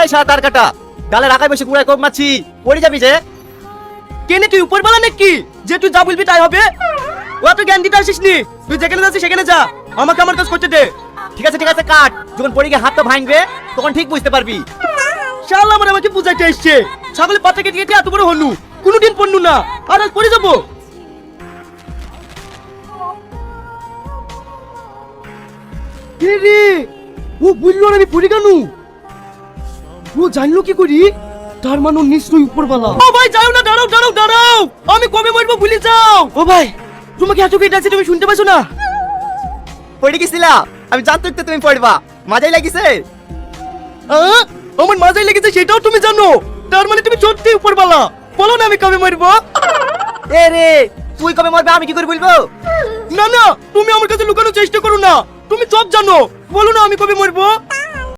এই শালা তার কাটা, গালে রাখায় বসে কুড়ায় কম মাছি, পড়ে যাবি যে। কেনে তুই উপর বলা নাকি যে তুই যা বলবি তাই হবে? ও তো জ্ঞান দিতে আসিস নি, তুই যেখানে যাচ্ছিস সেখানে যা, আমাকে আমার কাজ করতে দে। ঠিক আছে কাট, যখন পড়ে গিয়ে হাতটা ভাঙবে তখন ঠিক বুঝতে পারবি। শালা আমার আমাকে বুঝাইতে এসছে, ছাগলের পাতা কেটে কেটে এত বড় হনু, কোনোদিন পড়নু না, আর আজ পড়ে যাবো। রে ও বললো না আমি পড়ে কেন? ও জানলো কি করি? তার মানে ও নিশ্চয়ই উপরওয়ালা। ও ভাই যাও না, দাঁড়াও দাঁড়াও দাঁড়াও, আমি কবে মরবো ভুলে যাও। ও ভাই তোমাকে এত কি ডাকছে, তুমি শুনতে পাচ্ছ না? পড়ে গেছিলা, আমি জানতো তো তুমি পড়বা, মজাই লাগিছে। আমার মাজাই লেগেছে সেটাও তুমি জানো, তার মানে তুমি সত্যি উপরওয়ালা। বলো না আমি কবে মরবো? এ রে, তুই কবে মরবে আমি কি করে বলবো? না না, তুমি আমার কাছে লুকানোর চেষ্টা করো না, তুমি সব জানো, বলো না আমি কবে মরবো?